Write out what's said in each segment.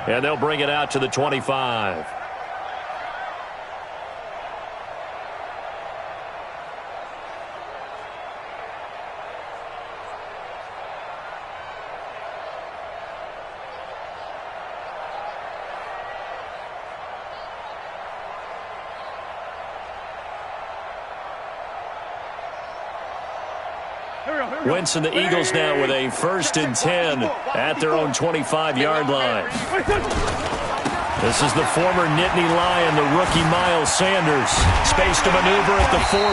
And they'll bring it out to the 25. Wentz and the Eagles now with a 1st and 10 at their own 25-yard line. This is the former Nittany Lion, the rookie Miles Sanders. Space to maneuver at the 40.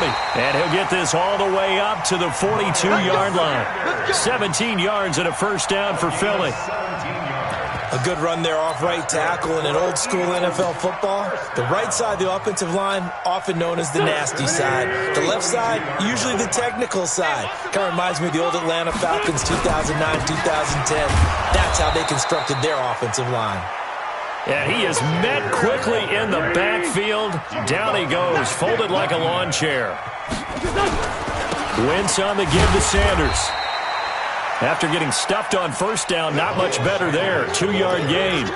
And he'll get this all the way up to the 42-yard line. 17 yards and a 1st down for Philly. A good run there off right tackle in an old-school NFL football. The right side, the offensive line, often known as the nasty side. The left side, usually the technical side. Kind of reminds me of the old Atlanta Falcons 2009-2010. That's how they constructed their offensive line. And he is met quickly in the backfield. Down he goes, folded like a lawn chair. Wentz on the give to Sanders. After getting stuffed on 1st down, not much better there. 2-yard gain.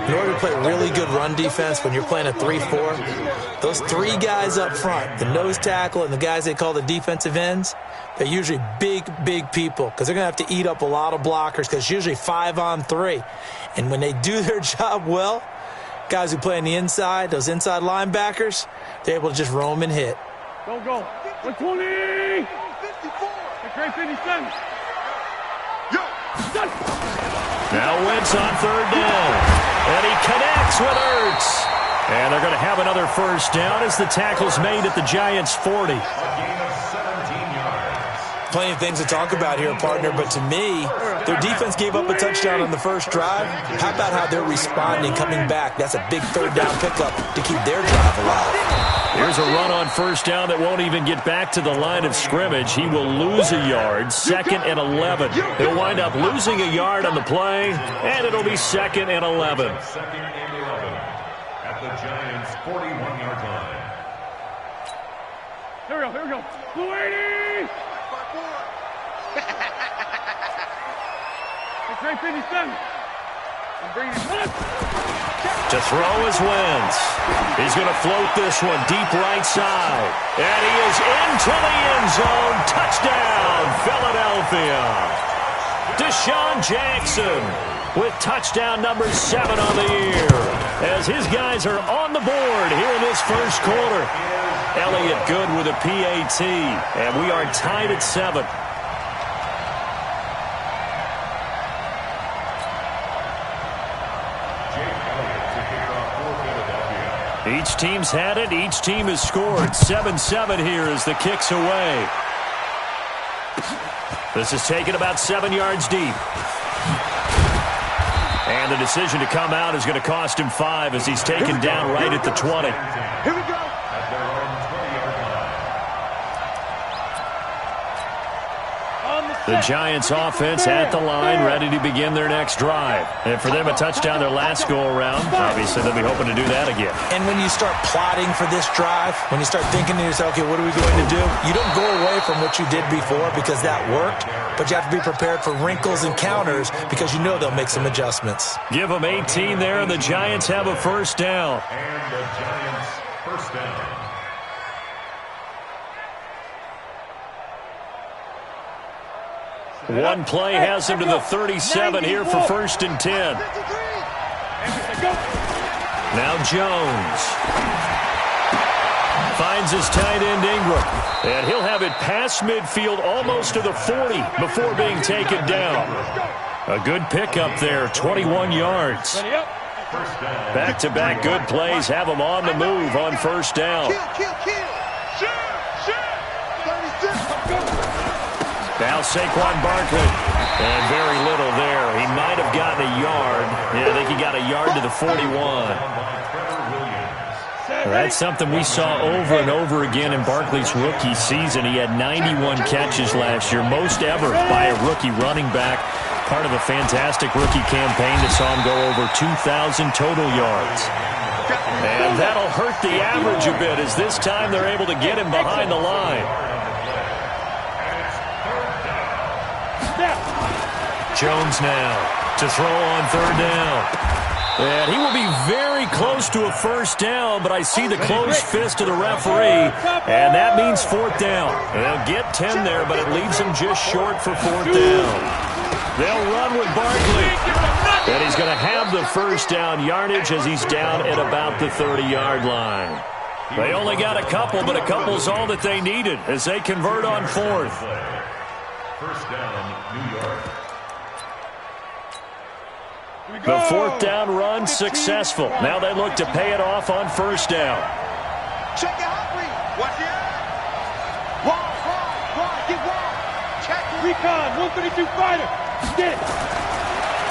In order to play really good run defense when you're playing a 3-4, those 3 guys up front, the nose tackle and the guys they call the defensive ends, they're usually big, big people because they're going to have to eat up a lot of blockers because it's usually 5-on-3. And when they do their job well, guys who play on the inside, those inside linebackers, they're able to just roam and hit. Go. 120! Great 57. Now Wentz on 3rd down. And he connects with Ertz. And they're going to have another 1st down as the tackle's made at the Giants' 40. Plenty of things to talk about here, partner, but to me, their defense gave up a touchdown on the 1st drive. How about how they're responding, coming back? That's a big 3rd down pickup to keep their drive alive. Here's a run on 1st down that won't even get back to the line of scrimmage. He will lose a yard, 2nd and 11. He'll wind up losing a yard on the play, and it'll be 2nd and 11. At the Giants' 41-yard line. Here we go. Blue 80! Great 57. To throw is Wentz. He's going to float this one deep right side. And he is into the end zone. Touchdown, Philadelphia. Deshaun Jackson with touchdown number 7 on the year. As his guys are on the board here in this 1st quarter. Elliott Good with a PAT. And we are tied at 7. Each team's had it. Each team has scored. 7-7 here as the kick's away. This is taken about 7 yards deep. And the decision to come out is going to cost him 5 as he's taken down right at the 20. Here we go. The Giants offense at the line, ready to begin their next drive. And for them, a touchdown their last go-around. Obviously, they'll be hoping to do that again. And when you start plotting for this drive, when you start thinking to yourself, okay, what are we going to do? You don't go away from what you did before because that worked, but you have to be prepared for wrinkles and counters because you know they'll make some adjustments. Give them 18 there, and the Giants have a 1st down. And the Giants' 1st down. One play has him to the 37 here for 1st and 10. Now Jones finds his tight end Ingram. And he'll have it past midfield almost to the 40 before being taken down. A good pickup there, 21 yards. Back-to-back good plays have him on the move on 1st down. Now Saquon Barkley. And very little there. He might have gotten a yard. Yeah, I think he got a yard to the 41. That's something we saw over and over again in Barkley's rookie season. He had 91 catches last year, most ever by a rookie running back. Part of a fantastic rookie campaign that saw him go over 2,000 total yards. And that'll hurt the average a bit as this time they're able to get him behind the line. Jones now. to throw on third down. And he will be very close to a first down, but I see the closed fist of the referee, and that means fourth down. They'll get 10 there, but it leaves them just short for fourth down. They'll run with Barkley, and he's going to have the first down yardage as he's down at about the 30-yard line. They only got a couple, but a couple's all that they needed as they convert on fourth. First down, New York. The fourth down run successful. Now they look to pay it off on first down. Check it out, watch it. Wide, get wide. Check it. Recon, 132 fighter. Get.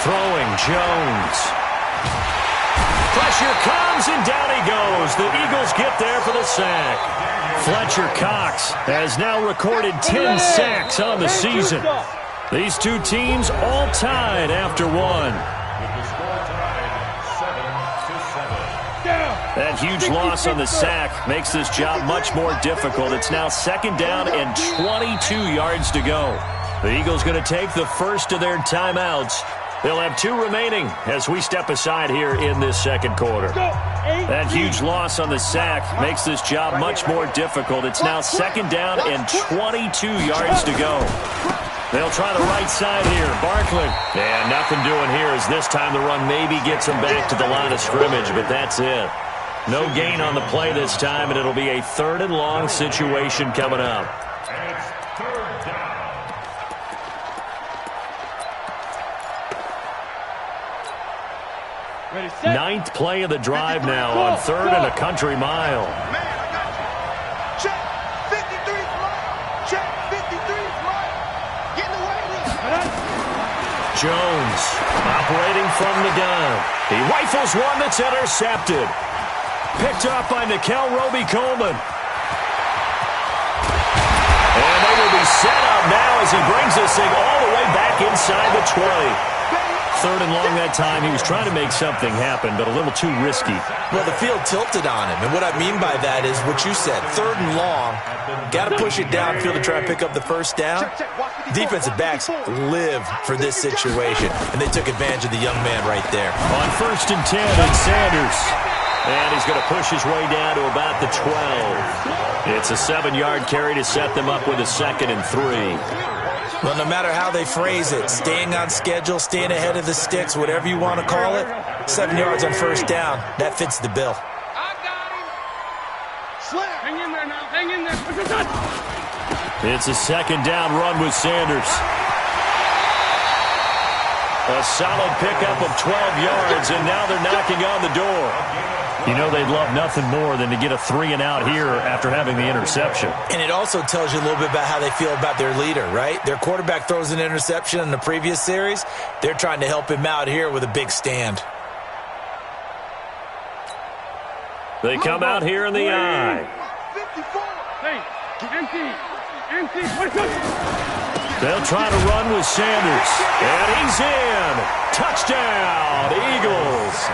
Throwing Jones. Pressure comes and down he goes. The Eagles get there for the sack. Fletcher Cox has now recorded 10 sacks on the season. These two teams all tied after one. That huge loss on the sack makes this job much more difficult. It's now second down and 22 yards to go. The Eagles going to take the first of their timeouts. They'll have 2 remaining as we step aside here in this second quarter. That huge loss on the sack makes this job much more difficult. It's now second down and 22 yards to go. They'll try the right side here. Barkley. And nothing doing here as this time the run maybe gets them back to the line of scrimmage, but that's it. No gain on the play this time, and it'll be a third and long situation coming up. And it's third down. Ready, set. Ninth play of the drive now on third and a country mile. Man, I got you. Check 53's right. Check 53's right. Get away with it. Jones operating from the gun. He rifles one that's intercepted. Picked up by Nikel Roby-Coleman. And they will be set up now as he brings this thing all the way back inside the 20. Third and long that time. He was trying to make something happen, but a little too risky. Well, the field tilted on him, and what I mean by that is what you said. Third and long, got to push it downfield to try and pick up the first down. Defensive backs live for this situation, and they took advantage of the young man right there. On first and 10, it's Sanders. And he's going to push his way down to about the 12. It's a 7-yard carry to set them up with a second and 3. Well, no matter how they phrase it, staying on schedule, staying ahead of the sticks, whatever you want to call it, 7 yards on first down, that fits the bill. I got him. Slap. Hang in there now. Hang in there. Push it up. It's a second down run with Sanders. A solid pickup of 12 yards, and now they're knocking on the door. You know they'd love nothing more than to get a 3-and-out here after having the interception. And it also tells you a little bit about how they feel about their leader, right? Their quarterback throws an interception in the previous series. They're trying to help him out here with a big stand. They come out here in the eye. 54. Hey, empty. They'll try to run with Sanders. And he's in. Touchdown, Eagles.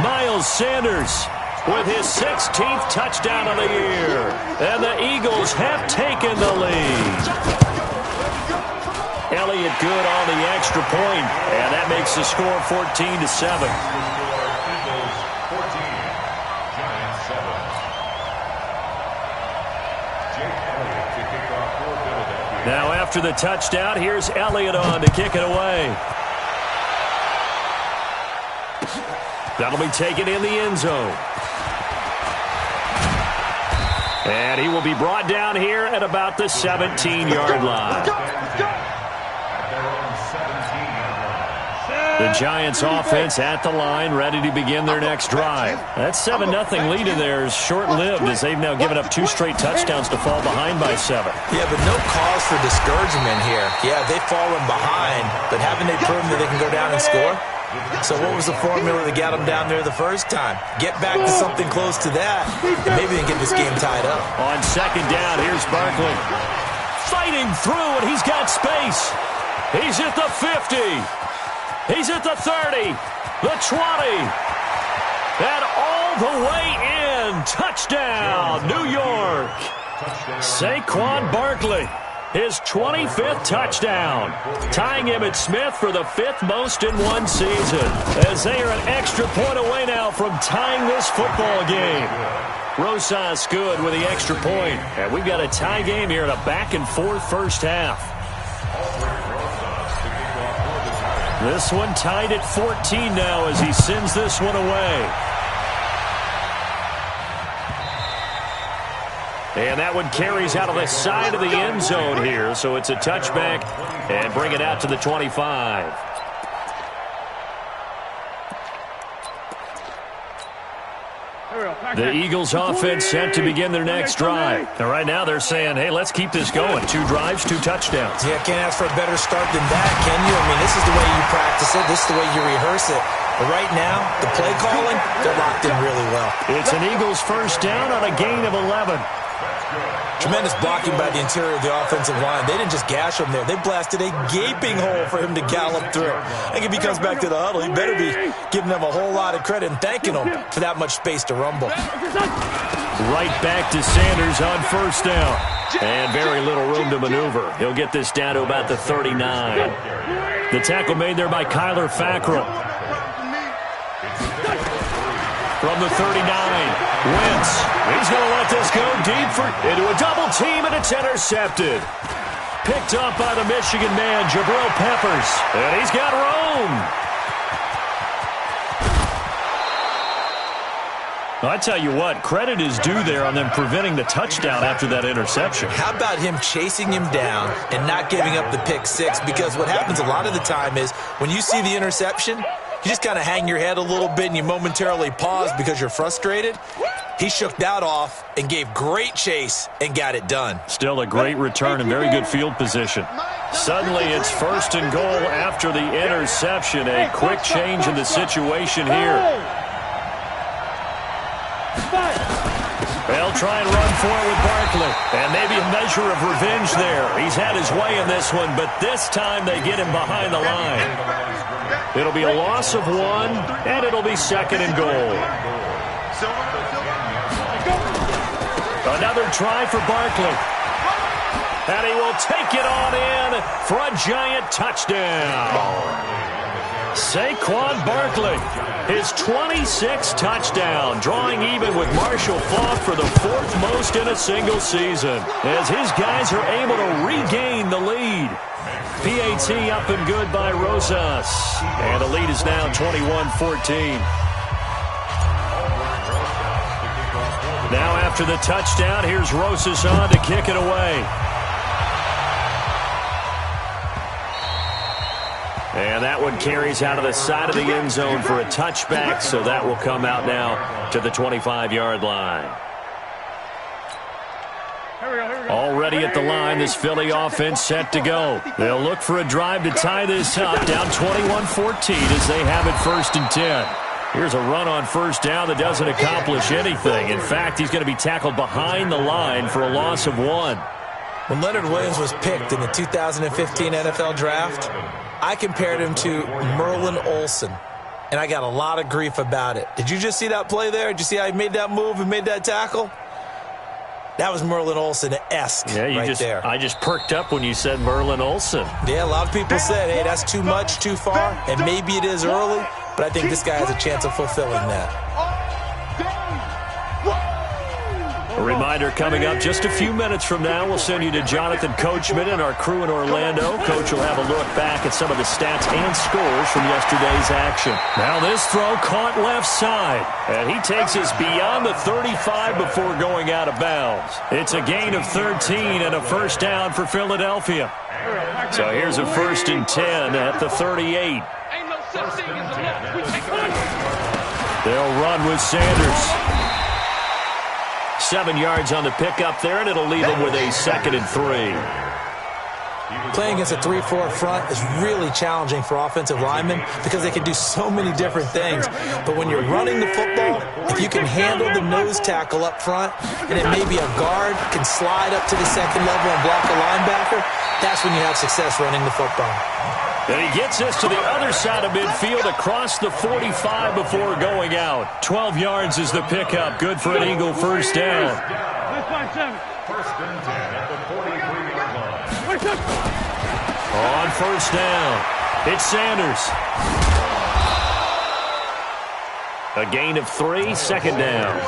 Miles Sanders with his 16th touchdown of the year. And the Eagles have taken the lead. Elliott good on the extra point, and that makes the score 14-7. Eagles 14, Giants 7. Jake Elliott to kick off for Philadelphia. Now after the touchdown, here's Elliott on to kick it away. That'll be taken in the end zone. And he will be brought down here at about the 17-yard line. The Giants offense at the line, ready to begin their next drive. That 7-0 lead in there is short-lived as they've now given up 2 straight touchdowns to fall behind by 7. Yeah, but no cause for discouragement here. Yeah, they've fallen behind, but haven't they proven that they can go down and score? So what was the formula that got them down there the first time? Get back to something close to that, and maybe they can get this game tied up. On second down, here's Barkley. Fighting through, and he's got space. He's at the 50. He's at the 30, the 20, and all the way in. Touchdown, New York. Saquon Barkley. his 25th touchdown, tying him at Smith for the 5th most in one season, as they are an extra point away now from tying this football game. Rosas good with the extra point, and we've got a tie game here in a back-and-forth first half. This one tied at 14 now as he sends this one away. And that one carries out of the side of the end zone here, so it's a touchback and bring it out to the 25. The Eagles offense set to begin their next drive. And right now they're saying, hey, let's keep this going. 2 drives, 2 touchdowns. Yeah, can't ask for a better start than that, can you? I mean, this is the way you practice it. This is the way you rehearse it. But right now, the play calling, they're locked in really well. It's an Eagles first down on a gain of 11. Tremendous blocking by the interior of the offensive line. They didn't just gash him there. They blasted a gaping hole for him to gallop through. I think if he comes back to the huddle, he better be giving them a whole lot of credit and thanking them for that much space to rumble. Right back to Sanders on first down. And very little room to maneuver. He'll get this down to about the 39. The tackle made there by Kyler Fackrell. From the 39, Wentz. He's going to let this go deep into a double team, and it's intercepted. Picked up by the Michigan man, Jabril Peppers. And he's got room. I tell you what, credit is due there on them preventing the touchdown after that interception. How about him chasing him down and not giving up the pick six? Because what happens a lot of the time is when you see the interception, you just kind of hang your head a little bit and you momentarily pause because you're frustrated. He shook that off and gave great chase and got it done. Still a great return and very good field position. Suddenly it's first and goal after the interception. A quick change in the situation here. They'll try and run for it with Barkley. And maybe a measure of revenge there. He's had his way in this one, but this time they get him behind the line. It'll be a loss of 1, and it'll be second and goal. Another try for Barkley. And he will take it on in for a giant touchdown. Saquon Barkley, his 26th touchdown, drawing even with Marshall Faulk for the 4th most in a single season, as his guys are able to regain the lead. PAT up and good by Rosas, and the lead is now 21-14. Now after the touchdown, here's Rosas on to kick it away. And that one carries out of the side of the end zone for a touchback, so that will come out now to the 25-yard line. Already at the line, this Philly offense set to go. They'll look for a drive to tie this up, down 21-14 as they have it 1st and 10. Here's a run on first down that doesn't accomplish anything. In fact, he's going to be tackled behind the line for a loss of 1. When Leonard Williams was picked in the 2015 NFL Draft, I compared him to Merlin Olsen, and I got a lot of grief about it. Did you just see that play there? Did you see how he made that move and made that tackle? That was Merlin Olsen-esque there. I just perked up when you said Merlin Olsen. Yeah, a lot of people said, hey, that's too much, too far, and maybe it is early, but I think this guy has a chance of fulfilling that. A reminder coming up just a few minutes from now, we'll send you to Jonathan Coachman and our crew in Orlando. Coach will have a look back at some of the stats and scores from yesterday's action. Now this throw caught left side, and he takes us beyond the 35 before going out of bounds. It's a gain of 13 and a first down for Philadelphia. So here's a 1st and 10 at the 38. They'll run with Sanders. 7 yards on the pickup there, and it'll leave them with a 2nd and 3. Playing against a 3-4 front is really challenging for offensive linemen because they can do so many different things. But when you're running the football, if you can handle the nose tackle up front, and then maybe a guard can slide up to the 2nd level and block a linebacker, that's when you have success running the football. And he gets us to the other side of midfield across the 45 before going out. 12 yards is the pickup. Good for an Eagle first down. First and 10 at the 43-yard line. On first down, it's Sanders. A gain of 3, second down.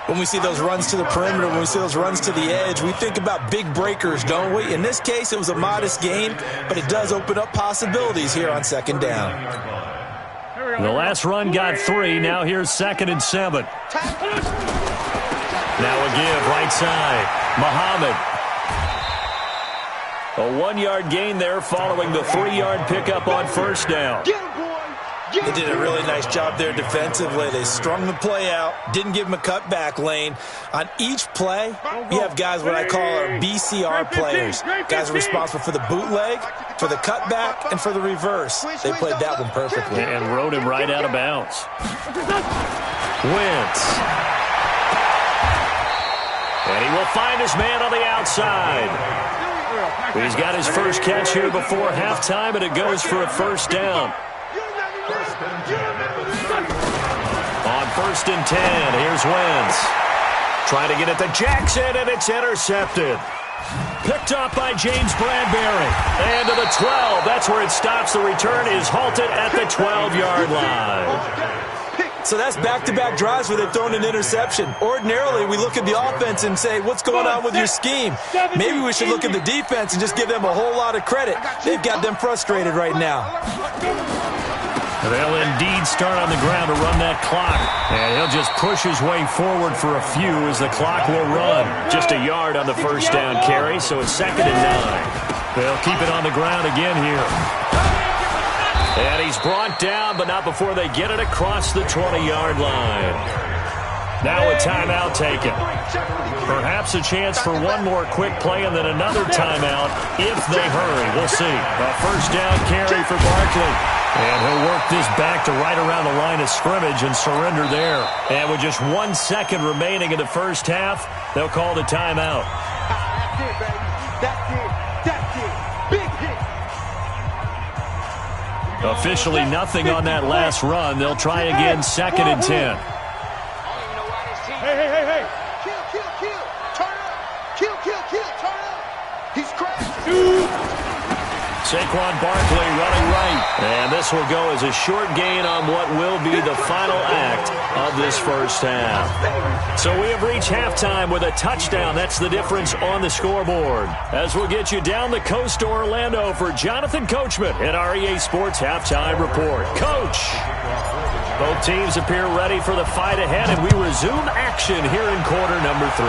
When we see those runs to the perimeter, when we see those runs to the edge, we think about big breakers, don't we? In this case, it was a modest gain, but it does open up possibilities here on second down. The last run got 3. Now here's 2nd and 7. Now a give right side. Muhammad. A 1-yard gain there following the 3-yard pickup on first down. They did a really nice job there defensively. They strung the play out, didn't give him a cutback lane. On each play, we have guys what I call our BCR players. Guys are responsible for the bootleg, for the cutback, and for the reverse. They played that one perfectly. And rode him right out of bounds. Wentz. And he will find his man on the outside. He's got his first catch here before halftime, and it goes for a first down. On 1st and 10, here's Wentz. Trying to get it to Jackson, and it's intercepted. Picked up by James Bradbury. And to the 12. That's where it stops. The return is halted at the 12-yard line. So that's back-to-back drives where they've thrown an interception. Ordinarily, we look at the offense and say, what's going on with your scheme? Maybe we should look at the defense and just give them a whole lot of credit. They've got them frustrated right now. They'll indeed start on the ground to run that clock. And he'll just push his way forward for a few as the clock will run. Just a yard on the first down carry, so it's 2nd and 9. They'll keep it on the ground again here. And he's brought down, but not before they get it across the 20-yard line. Now a timeout taken. Perhaps a chance for one more quick play and then another timeout if they hurry. We'll see. A first down carry for Barkley. And he'll work this back to right around the line of scrimmage and surrender there. And with just 1 second remaining in the first half, they'll call the timeout. That's it, baby. That's it. That's it. Big hit. Officially nothing on that last run. They'll try again 2nd and 10. Hey. Kill. Turn up. Kill. Turn up. He's crashing. Saquon Barkley running right. And this will go as a short gain on what will be the final act of this first half. So we have reached halftime with a touchdown. That's the difference on the scoreboard. As we'll get you down the coast to Orlando for Jonathan Coachman in our EA Sports Halftime Report. Coach! Both teams appear ready for the fight ahead, and we resume action here in quarter number 3.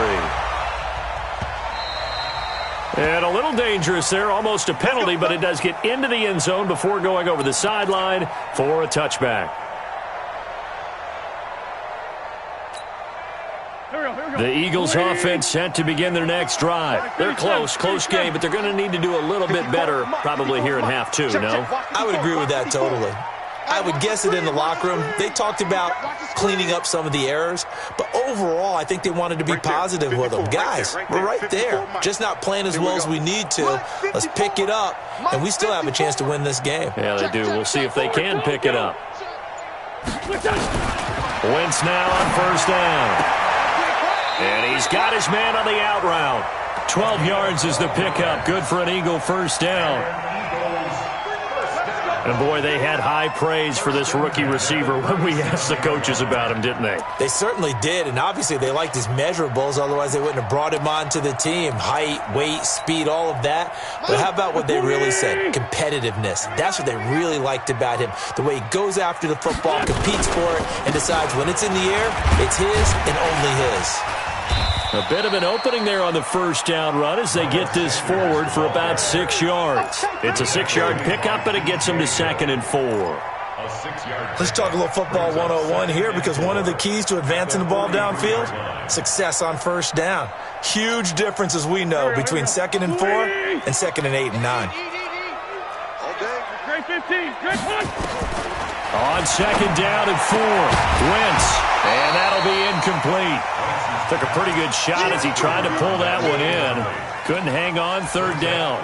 And a little dangerous there, almost a penalty, but it does get into the end zone before going over the sideline for a touchback. The Eagles offense set to begin their next drive. They're close game, but they're going to need to do a little bit better probably here in half 2, no? I would agree with that totally. I would guess it in the locker room. They talked about cleaning up some of the errors, but overall, I think they wanted to be positive with them. Guys, we're right there. Just not playing as well as we need to. Let's pick it up, and we still have a chance to win this game. Yeah, they do. We'll see if they can pick it up. Wentz now on first down. And he's got his man on the out route. 12 yards is the pickup. Good for an Eagle first down. And, boy, they had high praise for this rookie receiver when we asked the coaches about him, didn't they? They certainly did, and obviously they liked his measurables. Otherwise, they wouldn't have brought him onto the team. Height, weight, speed, all of that. But how about what they really said? Competitiveness. That's what they really liked about him. The way he goes after the football, competes for it, and decides when it's in the air, it's his and only his. A bit of an opening there on the first down run as they get this forward for about 6 yards. It's a 6-yard pickup, but it gets them to 2nd and 4. Let's talk a little football 101 here, because one of the keys to advancing the ball downfield, success on first down. Huge difference, as we know, between 2nd and 4 and 2nd and 8 and 9. Great 15. Great punt. On 2nd down and 4, Wentz, and that'll be incomplete. Took a pretty good shot as he tried to pull that one in. Couldn't hang on 3rd down.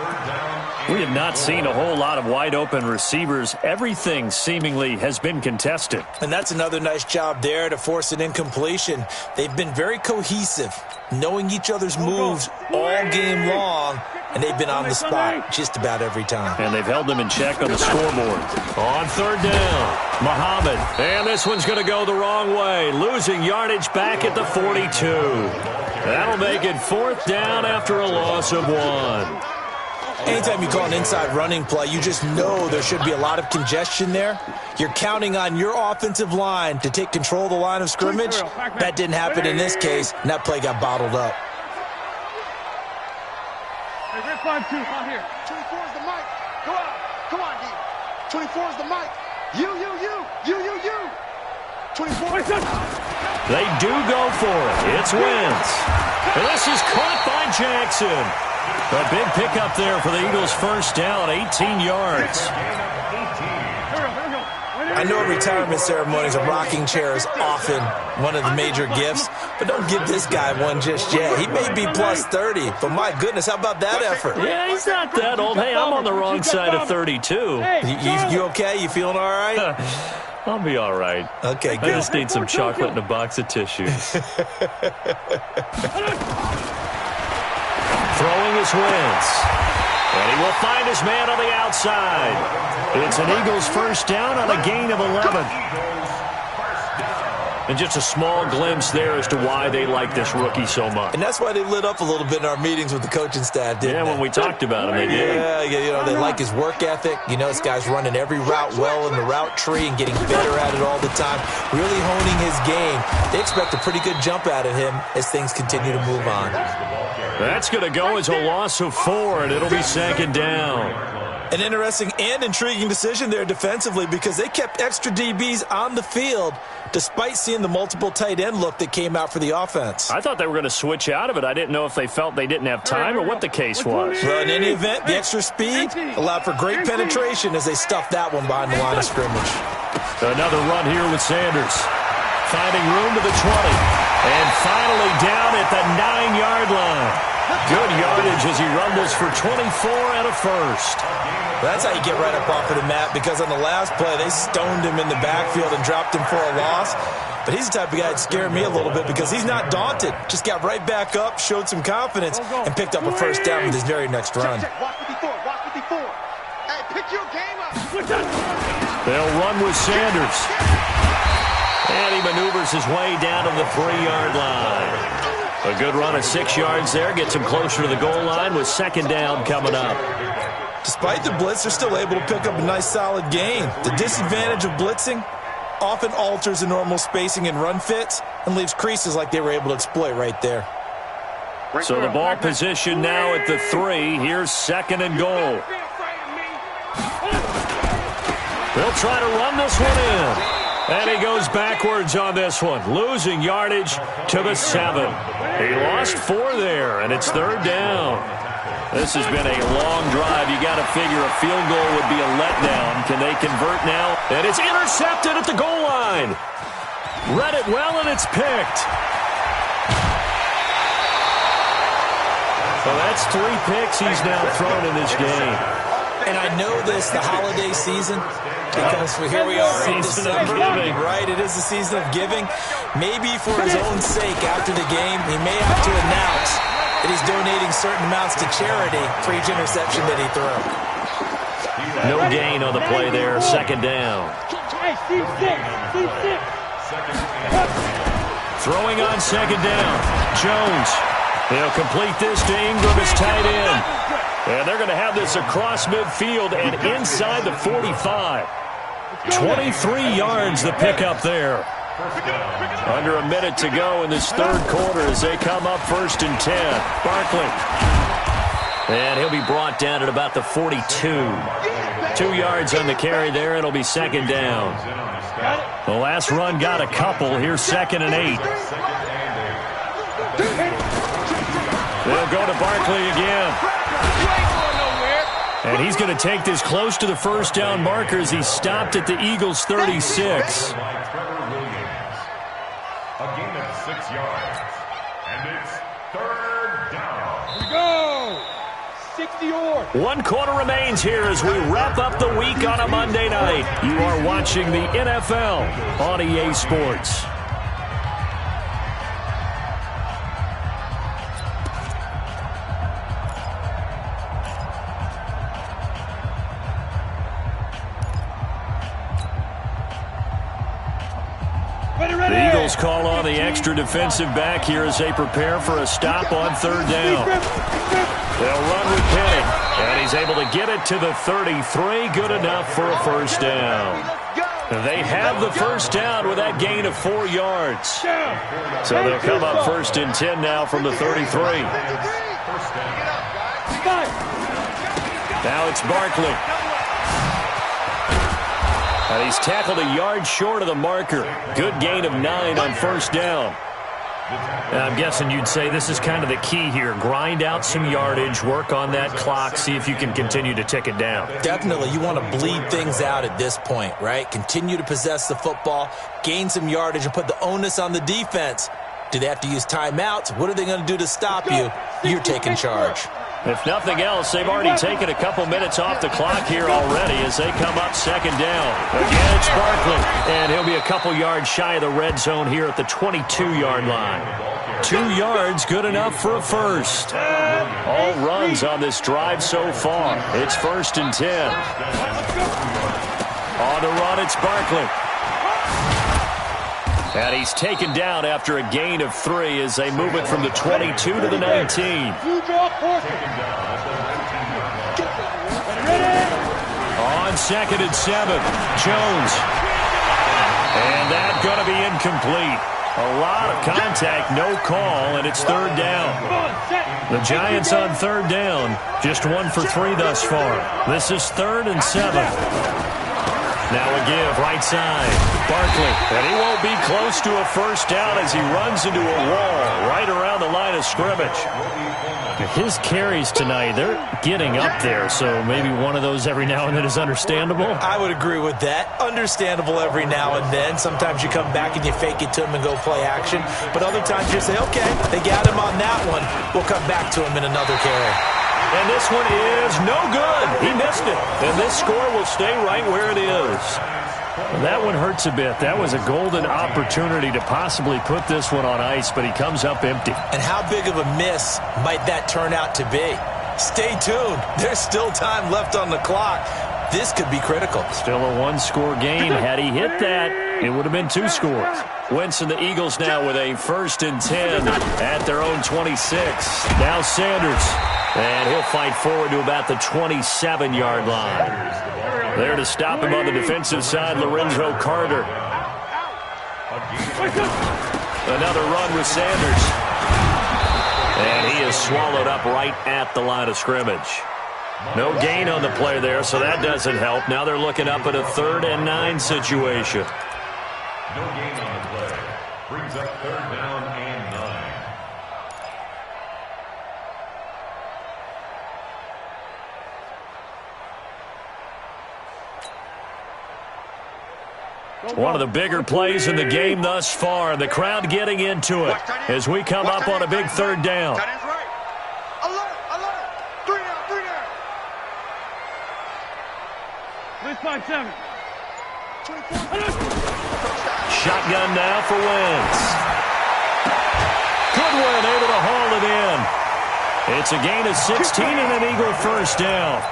We have not seen a whole lot of wide-open receivers. Everything seemingly has been contested. And that's another nice job there to force an incompletion. They've been very cohesive, knowing each other's moves all game long, and they've been on the spot just about every time. And they've held them in check on the scoreboard. On third down, Muhammad. And this one's going to go the wrong way, losing yardage back at the 42. That'll make it fourth down after a loss of 1. Anytime you call an inside running play, you just know there should be a lot of congestion there. You're counting on your offensive line to take control of the line of scrimmage. That didn't happen in this case, and that play got bottled up. Hey, red 5-2, out here. 24 is the mic. Go out. Come on, D. 24 is the mic. You. 24. They do go for it. It's Wentz. And this is caught by Jackson. A big pickup there for the Eagles' first down, 18 yards. I know at retirement ceremonies, a rocking chair is often one of the major gifts, but don't give this guy one just yet. He may be plus 30, but my goodness, how about that effort? Yeah, he's not that old. Hey, I'm on the wrong side of 32. You okay? You feeling all right? I'll be all right. Okay, good. I just need some chocolate and a box of tissues. Throwing his Wentz. And he will find his man on the outside. It's an Eagles first down on a gain of 11. And just a small glimpse there as to why they like this rookie so much. And that's why they lit up a little bit in our meetings with the coaching staff, didn't they? Yeah, when we talked about him, they did. Yeah, they like his work ethic. This guy's running every route well in the route tree and getting better at it all the time, really honing his game. They expect a pretty good jump out of him as things continue to move on. That's going to go as a loss of 4, and it'll be second down. An interesting and intriguing decision there defensively because they kept extra DBs on the field despite seeing the multiple tight end look that came out for the offense. I thought they were going to switch out of it. I didn't know if they felt they didn't have time or what the case was. Well, in any event, the extra speed allowed for great penetration as they stuffed that one behind the line of scrimmage. Another run here with Sanders. Finding room to the 20. And finally down at the 9-yard line. Good yardage as he rumbles for 24 and a first. That's how you get right up off of the mat because on the last play, they stoned him in the backfield and dropped him for a loss. But he's the type of guy that scared me a little bit because he's not daunted. Just got right back up, showed some confidence, and picked up a first down with his very next run. Watch 54. Hey, pick your game up. They'll run with Sanders. And he maneuvers his way down to the 3-yard line. A good run of 6 yards there. Gets him closer to the goal line with second down coming up. Despite the blitz, they're still able to pick up a nice solid gain. The disadvantage of blitzing often alters the normal spacing and run fits and leaves creases like they were able to exploit right there. So the ball position now at the 3. Here's second and goal. They'll try to run this one in. And he goes backwards on this one, losing yardage to the 7. He lost 4 there, and it's third down. This has been a long drive. You got to figure a field goal would be a letdown. Can they convert now? And it's intercepted at the goal line. Read it well, and it's picked. So that's 3 picks he's now thrown in this game. And I know this, the holiday season, because here we are in December, right? It is the season of giving. Maybe for his own sake after the game, he may have to announce that he's donating certain amounts to charity for each interception that he threw. No gain on the play there, second down. Throwing on second down, Jones. He'll complete this to Ingram as tight end. And they're going to have this across midfield and inside the 45. 23 yards the pickup there. Under a minute to go in this third quarter as they come up first and 10. Barkley. And he'll be brought down at about the 42. 2 yards on the carry there. It'll be second down. The last run got a couple. Here's second and 8. They'll go to Barkley again. And he's going to take this close to the first down marker as he stopped at the Eagles' 36. A gain of 6 yards. And it's third down. Here we go. 60 yards. 1 quarter remains here as we wrap up the week on a Monday night. You are watching the NFL on EA Sports. The Eagles call on the extra defensive back here as they prepare for a stop on third down. They'll run with Penny, and he's able to get it to the 33. Good enough for a first down. They have the first down with that gain of 4 yards. So they'll come up first and 10 now from the 33. Now it's Barkley. And he's tackled a yard short of the marker. Good gain of 9 on first down. I'm guessing you'd say this is kind of the key here. Grind out some yardage, work on that clock, see if you can continue to tick it down. Definitely. You want to bleed things out at this point, right? Continue to possess the football, gain some yardage, and put the onus on the defense. Do they have to use timeouts? What are they going to do to stop you? You're taking charge. If nothing else, they've already taken a couple minutes off the clock here already as they come up second down. Again, it's Barkley, and he'll be a couple yards shy of the red zone here at the 22-yard line. 2 yards, good enough for a first. All runs on this drive so far. It's first and 10. On the run, it's Barkley. And he's taken down after a gain of 3 as they move it from the 22 to the 19. On second and 7, Jones. And that's going to be incomplete. A lot of contact, no call, and it's third down. The Giants on third down, just 1 for 3 thus far. This is 3rd and 7. Now a give, right side, Barkley, and he won't be close to a first down as he runs into a wall right around the line of scrimmage. His carries tonight, they're getting up there, so maybe one of those every now and then is understandable. I would agree with that. Understandable every now and then. Sometimes you come back and you fake it to him and go play action, but other times you say, okay, they got him on that one. We'll come back to him in another carry. And this one is no good. He missed it. And this score will stay right where it is. Well, that one hurts a bit. That was a golden opportunity to possibly put this one on ice, but he comes up empty. And how big of a miss might that turn out to be? Stay tuned. There's still time left on the clock. This could be critical. Still a 1-score game. Had he hit that, it would have been 2 scores. Wentz and the Eagles now with a first and 10 at their own 26. Now Sanders. And he'll fight forward to about the 27-yard line. There to stop him on the defensive side, Lorenzo Carter. Another run with Sanders. And he is swallowed up right at the line of scrimmage. No gain on the play there, so that doesn't help. Now they're looking up at a 3rd and 9 situation. No gain on the play. Brings up 3rd down and 9. One of the bigger plays in the game thus far. The crowd getting into it as we come up on a big 3rd down. Alert, alert. 3 down, 3 down. 357. Shotgun now for Wentz. Goodwin able to haul it in. It's a gain of 16 and an Eagle first down.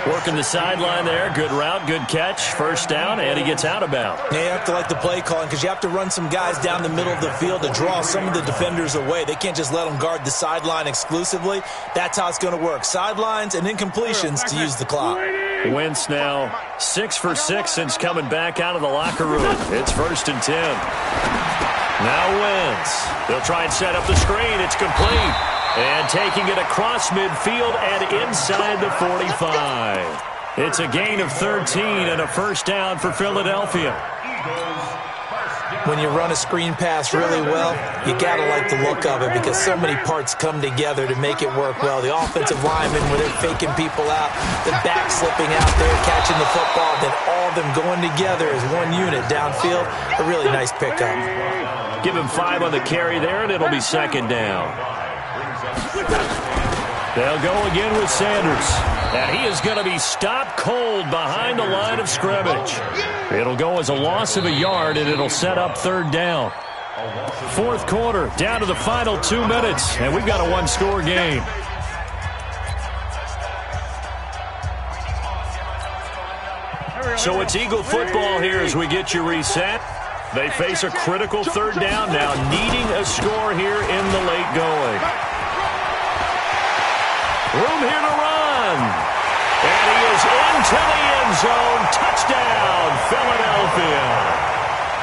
Working the sideline there. Good route, good catch. First down, and he gets out of bounds. Yeah, you have to like the play calling because you have to run some guys down the middle of the field to draw some of the defenders away. They can't just let them guard the sideline exclusively. That's how it's going to work. Sidelines and incompletions to use the clock. Wentz now 6 for 6 since coming back out of the locker room. It's first and 10. Now Wentz. They'll try and set up the screen. It's complete. And taking it across midfield and inside the 45. It's a gain of 13 and a first down for Philadelphia. When you run a screen pass really well, you got to like the look of it because so many parts come together to make it work well. The offensive linemen, where they're faking people out, the back slipping out there, catching the football, then all of them going together as one unit downfield. A really nice pickup. Give him 5 on the carry there, and it'll be second down. They'll go again with Sanders. And he is going to be stopped cold behind the line of scrimmage. It'll go as a loss of a yard, and it'll set up 3rd down. 4th quarter, down to the final 2 minutes, and we've got a 1-score game. So it's Eagle football here as we get you reset. They face a critical third down now, needing a score here in the late going. Room here to run. And he is into the end zone. Touchdown, Philadelphia.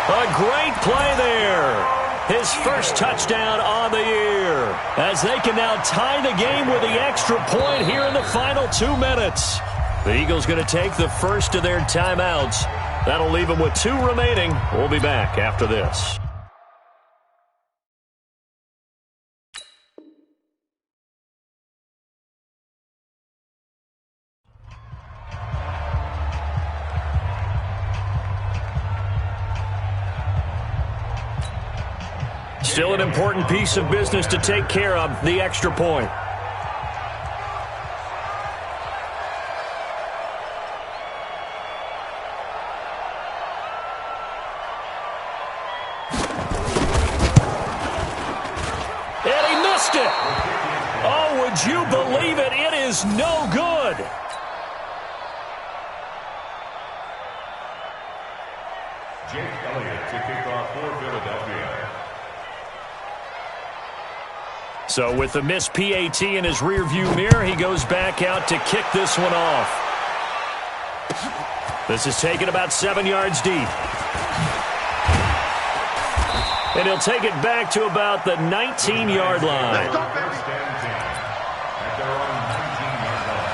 A great play there. His first touchdown on the year. As they can now tie the game with the extra point here in the final 2 minutes. The Eagles going to take the first of their timeouts. That'll leave them with 2 remaining. We'll be back after this. Still an important piece of business to take care of, the extra point. And he missed it. Oh, would you believe it? It is no good. Jake Elliott to kick off for Philadelphia. So with the missed PAT in his rearview mirror, he goes back out to kick this one off. This is taken about 7 yards deep. And he'll take it back to about the 19-yard line. First and 10 at their own 19-yard line.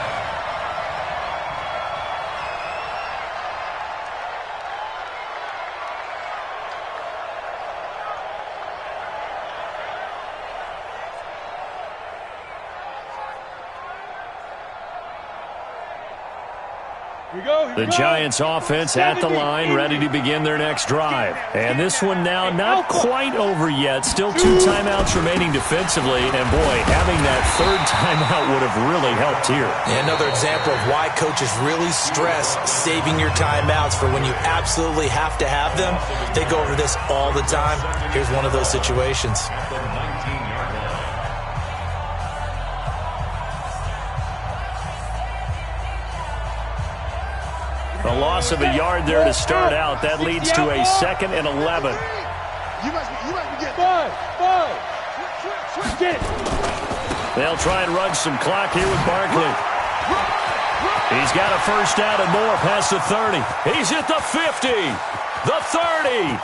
The Giants offense at the line, ready to begin their next drive. And this one now not quite over yet. Still 2 timeouts remaining defensively. And boy, having that third timeout would have really helped here. Yeah, another example of why coaches really stress saving your timeouts for when you absolutely have to have them. They go over this all the time. Here's one of those situations. At the 19-yard line. A loss of a yard there to start out. That leads to a 2nd and 11. You must be getting They'll try and run some clock here with Barkley. He's got a first down and more past the 30. He's at the 50, the 30,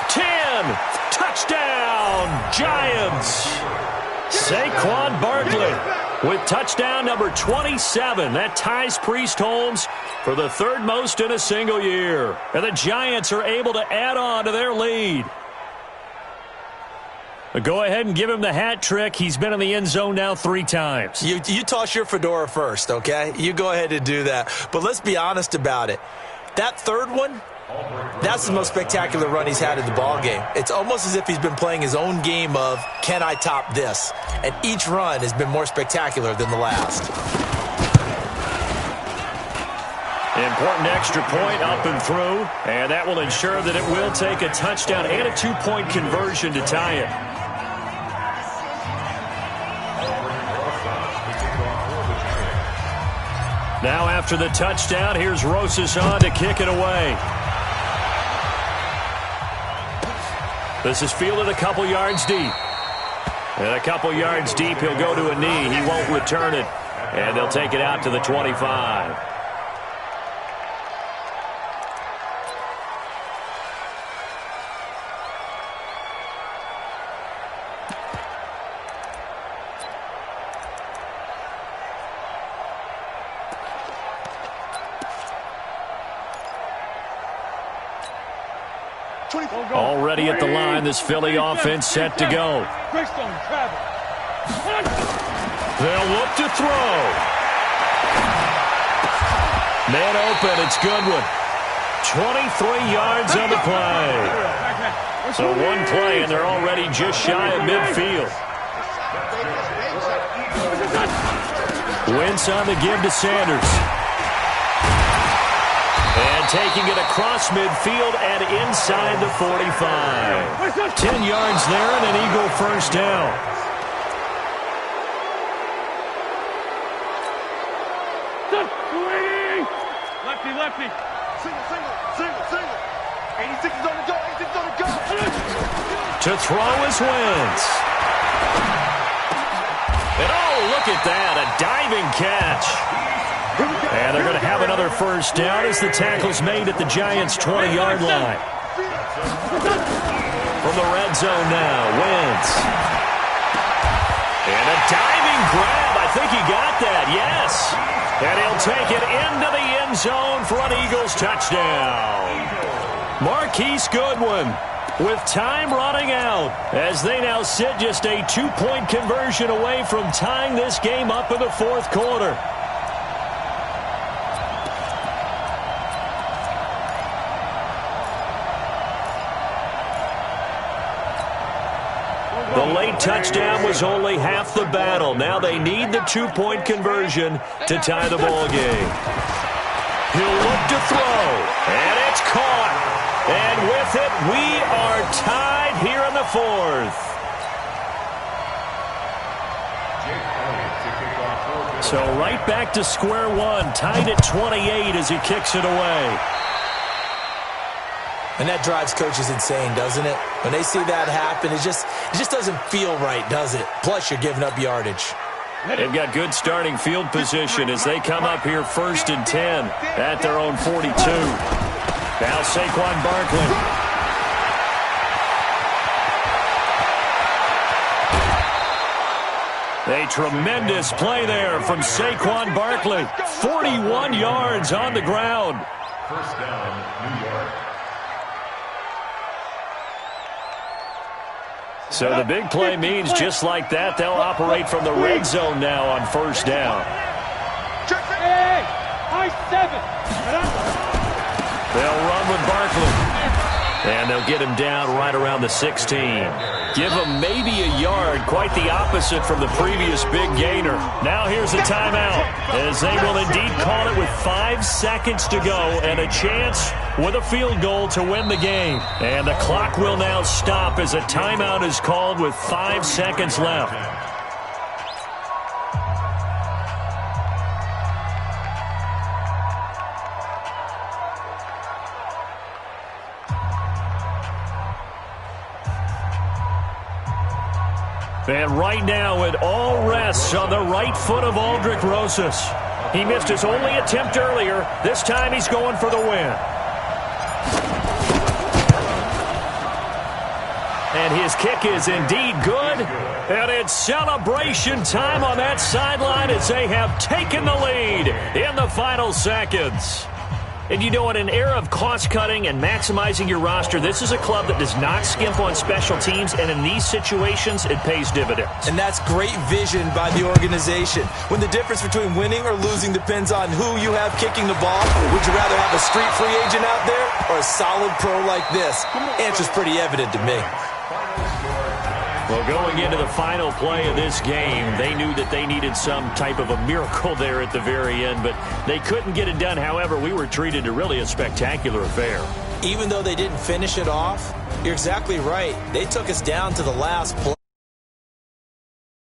10, touchdown, Giants. Saquon Barkley with touchdown number 27. That ties Priest Holmes for the 3rd most in a single year. And the Giants are able to add on to their lead. But go ahead and give him the hat trick. He's been in the end zone now 3 times. You toss your fedora first, okay? You go ahead and do that. But let's be honest about it. That third one, that's the most spectacular run he's had in the ballgame. It's almost as if he's been playing his own game of, can I top this? And each run has been more spectacular than the last. Important extra point up and through, and that will ensure that it will take a touchdown and a 2-point conversion to tie it. Now after the touchdown, here's Rosas on to kick it away. This is fielded a couple yards deep. And a couple yards deep, he'll go to a knee. He won't return it. And they'll take it out to the 25. Already at the line, this Philly offense set to go. They'll look to throw. Man open, it's Goodwin. 23 yards on the play. So one play, and they're already just shy of midfield. Wentz on the give to Sanders. And taking it across midfield and inside the 45. 10 yards there and an Eagle first down. Lefty. Single. 86 is on the go. 86 To throw is Wentz. And oh, look at that, a diving catch. And they're going to have another first down as the tackle's made at the Giants' 20-yard line. From the red zone now, Wentz. And a diving grab. I think he got that, yes. And he'll take it into the end zone for an Eagles touchdown. Marquise Goodwin with time running out as they now sit just a 2-point conversion away from tying this game up in the fourth quarter. The late touchdown was only half the battle. Now they need the 2-point conversion to tie the ball game. He'll look to throw, and it's caught. And with it, we are tied here in the fourth. So right back to square one, tied at 28 as he kicks it away. And that drives coaches insane, doesn't it? When they see that happen, it just doesn't feel right, does it? Plus, you're giving up yardage. They've got good starting field position as they come up here 1st and 10 at their own 42. Now Saquon Barkley. A tremendous play there from Saquon Barkley. 41 yards on the ground. First down, New York. So the big play means just like that, they'll operate from the red zone now on first down. Hey, high 7. They'll run with Barkley. And they'll get him down right around the 16. Give him maybe a yard, quite the opposite from the previous big gainer. Now here's a timeout, as they will indeed call it with 5 seconds to go and a chance with a field goal to win the game. And the clock will now stop as a timeout is called with 5 seconds left. And right now it all rests on the right foot of Aldrick Rosas. He missed his only attempt earlier. This time he's going for the win. And his kick is indeed good. And it's celebration time on that sideline as they have taken the lead in the final seconds. And you know, in an era of cost-cutting and maximizing your roster, this is a club that does not skimp on special teams, and in these situations, it pays dividends. And that's great vision by the organization. When the difference between winning or losing depends on who you have kicking the ball, would you rather have a street free agent out there or a solid pro like this? Answer's pretty evident to me. Well, going into the final play of this game, they knew that they needed some type of a miracle there at the very end, but they couldn't get it done. However, we were treated to really a spectacular affair. Even though they didn't finish it off, you're exactly right. They took us down to the last play.